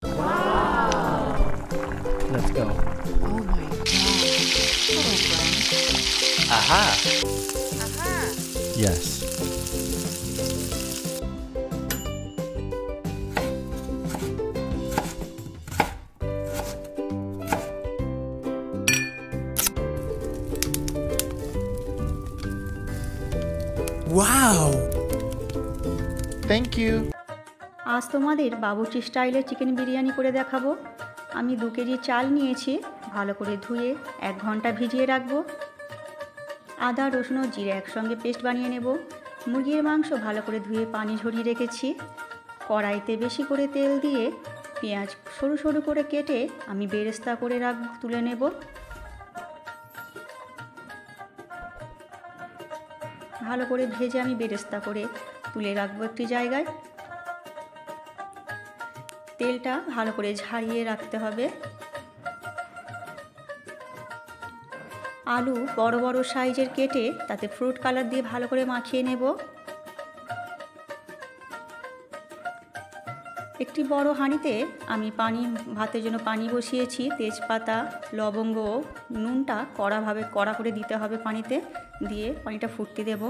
Let's go. Oh my god. Hello, friend. Aha! Aha! Yes. Wow! Thank you. আজ তোমাদের বাবুর্চি স্টাইলে chicken biryani করে দেখাবো। আমি 2 কেজি চাল নিয়েছি, ভালো করে ধুয়ে 1 ঘন্টা ভিজিয়ে রাখবো। আদা রসুন ও জিরে একসঙ্গে পেস্ট বানিয়ে নেব। মুরগির মাংস ভালো করে ধুয়ে পানি ঝরিয়ে রেখেছি। কড়াইতে বেশি করে তেল দিয়ে পেঁয়াজ সরু সরু করে কেটে আমি বেরেস্তা করে তুলে নেব। ভালো করে ভেজে আমি বেরেস্তা করে তুলে রাখবো একটি জায়গায়। তেলটা ভালো করে ঝারিয়ে রাখতে হবে। আলু বড় বড় সাইজের কেটে তাতে ফ্রুট কালার দিয়ে ভালো করে মাখিয়ে নেব। একটি বড় হাঁড়িতে আমি ভাতের জন্য পানি বসিয়েছি। তেজপাতা, লবঙ্গ, নুনটা কড়া করে দিতে হবে পানিতে, দিয়ে পানিটা ফুটতে দেব।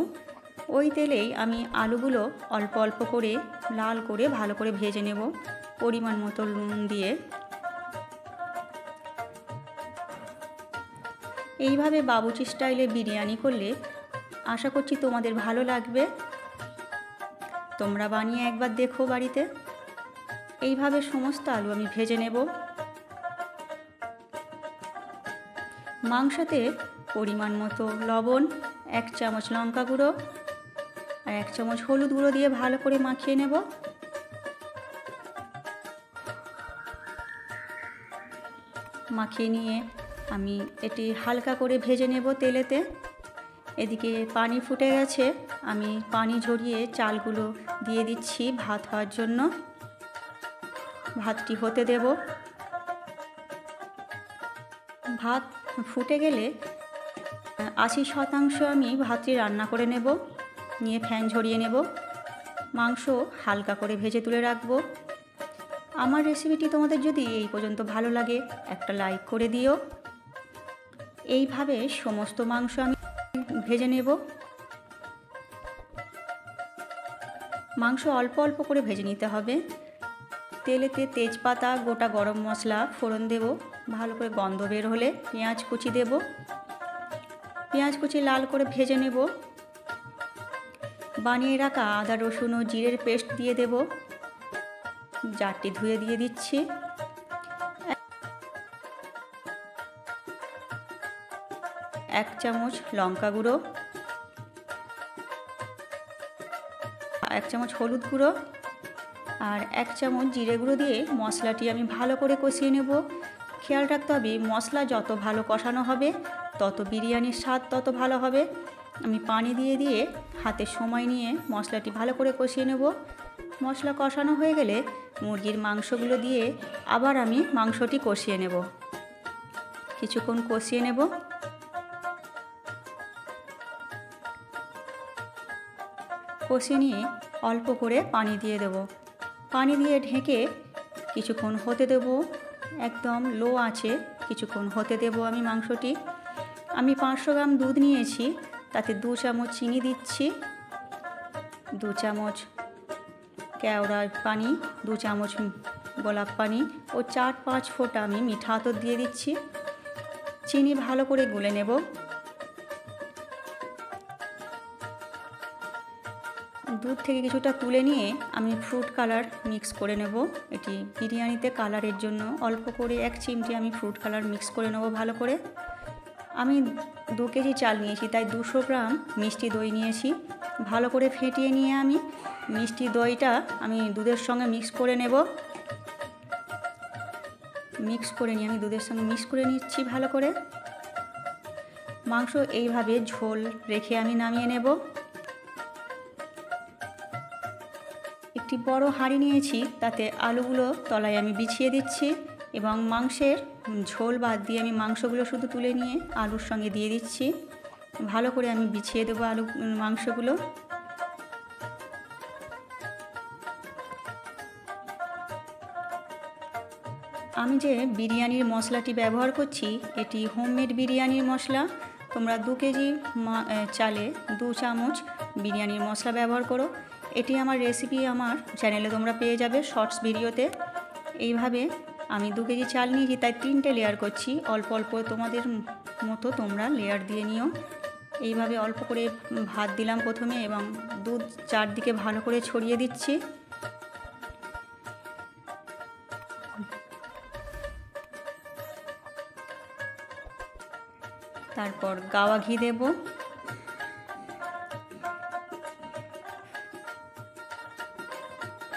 ওই তেলেই আমি আলুগুলো অল্প অল্প করে লাল করে ভালো করে ভেজে নেব, পরিমাণ মতো নুন দিয়ে। এইভাবে বাবুর্চি স্টাইলে বিরিয়ানি করলে আশা করছি তোমাদের ভালো লাগবে। তোমরা বানিয়ে একবার দেখো বাড়িতে। এইভাবে সমস্ত আলু আমি ভেজে নেব। মাংসতে পরিমাণ মতো লবণ, 1 চামচ লঙ্কা গুঁড়ো আর 1 চামচ হলুদ গুঁড়ো দিয়ে ভালো করে মাখিয়ে নেব। মাখিয়ে নিয়ে আমি এটি হালকা করে ভেজে নেব তেলেতে। এদিকে পানি ফুটে গেছে, আমি পানি ঝরিয়ে চালগুলো দিয়ে দিচ্ছি ভাত হওয়ার জন্য। ভাতটি হতে দেব। ভাত ফুটে গেলে 80% আমি ভাতটি রান্না করে নেব, নিয়ে ফ্যান ঝরিয়ে নেব। মাংস হালকা করে ভেজে তুলে রাখবো। আমার রেসিপিটি তোমাদের যদি এই পর্যন্ত ভালো লাগে একটা লাইক করে দিও। এইভাবে সমস্ত মাংস আমি ভেজে নেব। মাংস অল্প অল্প করে ভেজে নিতে হবে। তেলেতে তেজপাতা, গোটা গরম মশলা ফোড়ন দেব। ভালো করে গন্ধ বের হলে পেঁয়াজ কুচি দেব। পেঁয়াজ কুচি লাল করে ভেজে নেব। বানিয়ে রাখা আদা রসুন ও জিরের পেস্ট দিয়ে দেব। জারটি ধুয়ে দিয়ে দিচ্ছি। 1 চামচ লঙ্কা গুঁড়ো, 1 চামচ হলুদ গুঁড়ো আর 1 চামচ জিরে গুঁড়ো দিয়ে মশলাটি আমি ভালো করে কষিয়ে নেব। খেয়াল রাখতে হবে মশলা যত ভালো কষানো হবে তত বিরিয়ানির স্বাদ তত ভালো হবে। আমি পানি দিয়ে দিয়ে হাতে সময় নিয়ে মশলাটি ভালো করে কষিয়ে নেব। মশলা কষানো হয়ে গেলে মুরগির মাংসগুলো দিয়ে আবার আমি মাংসটি কষিয়ে নেব। কিছুক্ষণ কষিয়ে নেব। কষিয়ে নিয়ে অল্প করে পানি দিয়ে দেব। পানি দিয়ে ঢেকে কিছুক্ষণ হতে দেব। একদম লো আঁচে কিছুক্ষণ হতে দেব আমি মাংসটি। আমি 500 গ্রাম দুধ নিয়েছি, তাতে 2 চামচ চিনি দিচ্ছি, 2 চামচ কেওড়া পানি, 2 চামচ গোলাপ পানি ও 4-5 ফোঁটা আমি মিঠা আতর দিয়ে দিচ্ছি। চিনি ভালো করে গুলে নেব। দুধ থেকে কিছুটা তুলে নিয়ে আমি ফ্রুট কালার মিক্স করে নেব। এটি বিরিয়ানিতে কালারের জন্য অল্প করে 1 চিমটি আমি ফ্রুট কালার মিক্স করে নেব ভালো করে। আমি 2 কেজি চাল নিয়েছি, তাই 200 গ্রাম মিষ্টি দই নিয়েছি। ভালো করে ফেটিয়ে নিয়ে আমি মিষ্টি দইটা আমি দুধের সঙ্গে মিক্স করে নেব। মিক্স করে নিয়ে আমি দুধের সঙ্গে মিক্স করে নিচ্ছি ভালো করে। মাংস এইভাবে ঝোল রেখে আমি নামিয়ে নেব। একটি বড় হাঁড়ি নিয়েছি, তাতে আলুগুলো তলায় আমি বিছিয়ে দিচ্ছি এবং মাংসের ঝোল বাদ দিয়ে আমি মাংসগুলো শুধু তুলে নিয়ে আলুর সঙ্গে দিয়ে দিচ্ছি। ভালো করে আমি বিছিয়ে দেবো মাংসগুলো। আমি যে বিরিয়ানির মশলাটি ব্যবহার করছি এটি হোমমেড বিরিয়ানির মশলা। তোমরা 2 কেজি চালে 2 চামচ বিরিয়ানির মশলা ব্যবহার করো। এটি আমার রেসিপি আমার চ্যানেলে তোমরা পেয়ে যাবে শর্টস ভিডিওতে। এইভাবে আমি 2 কেজি চাল নিয়েছি, তাই 3টে লেয়ার করছি। অল্প অল্প তোমাদের মতো তোমরা লেয়ার দিয়ে নিও। এইভাবে অল্প করে ভাত দিলাম প্রথমে এবং দুধ চারদিকে ভালো করে ছড়িয়ে দিচ্ছি। তারপর গাওয়া ঘি দেব।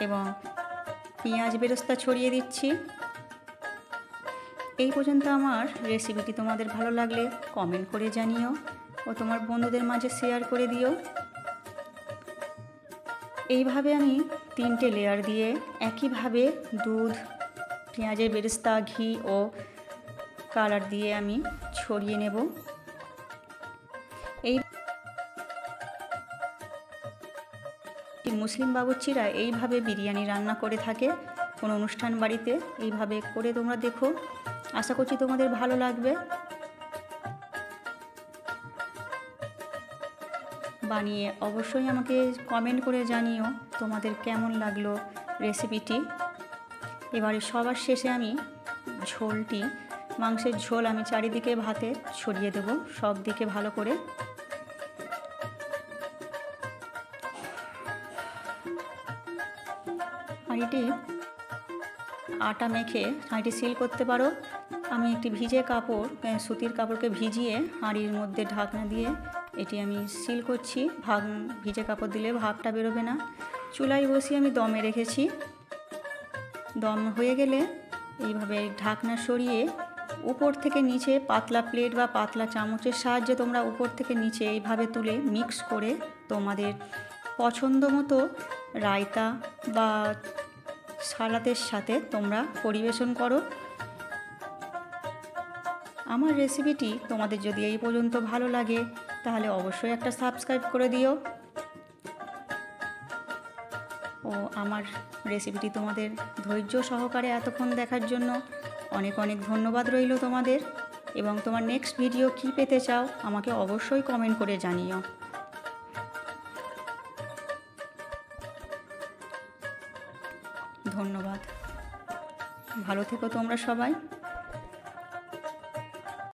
এবং পেঁয়াজ বেরেস্তা ছড়িয়ে দিচ্ছি। এই পর্যন্ত আমার রেসিপিটি তোমাদের ভালো লাগলে কমেন্ট করে জানিও ও তোমার বন্ধুদের মাঝে শেয়ার করে দিও। এইভাবে আমি 3টে লেয়ার দিয়ে একইভাবে দুধ, পেঁয়াজের বেরেস্তা, ঘি ও কালার দিয়ে আমি ছড়িয়ে নেব। এই মুসলিম বাবুর্চিরা এইভাবে বিরিয়ানি রান্না করে থাকে কোনো অনুষ্ঠান বাড়িতে। এইভাবে করে তোমরা দেখো, আশা করছি তোমাদের ভালো লাগবে। বানিয়ে অবশ্যই আমাকে কমেন্ট করে জানিও তোমাদের কেমন লাগলো রেসিপিটি। এবারে সবার শেষে আমি ঝোলটি, মাংসের ঝোল আমি চারিদিকে ভাতে ছড়িয়ে দেব, সব দিকে ভালো করে। হাঁড়িটি আটা মেখে হাঁড়িটি সিল করতে পারো। আমি একটি ভিজে কাপড়, সুতির কাপড়কে ভিজিয়ে হাঁড়ির মধ্যে ঢাকনা দিয়ে এটি আমি সিল করছি। ভিজে কাপড় দিলে ভাপটা বেরোবে না। চুলায় বসিয়ে আমি দমে রেখেছি। দম হয়ে গেলে এইভাবে ঢাকনা সরিয়ে উপর থেকে নিচে পাতলা প্লেট বা পাতলা চামচের সাহায্যে তোমরা উপর থেকে নিচে এইভাবে তুলে মিক্স করে তোমাদের পছন্দ মতো রায়তা বা সালাদের সাথে তোমরা পরিবেশন করো। আমার রেসিপিটি তোমাদের যদি এই পর্যন্ত ভালো লাগে তাহলে অবশ্যই একটা সাবস্ক্রাইব করে দিও। ও আমার রেসিপিটি তোমাদের ধৈর্য সহকারে এতক্ষণ দেখার জন্য অনেক অনেক ধন্যবাদ রইল তোমাদের। এবং তোমার নেক্সট ভিডিও কী পেতে চাও আমাকে অবশ্যই কমেন্ট করে জানিও। ধন্যবাদ। ভালো থেকো তোমরা সবাই।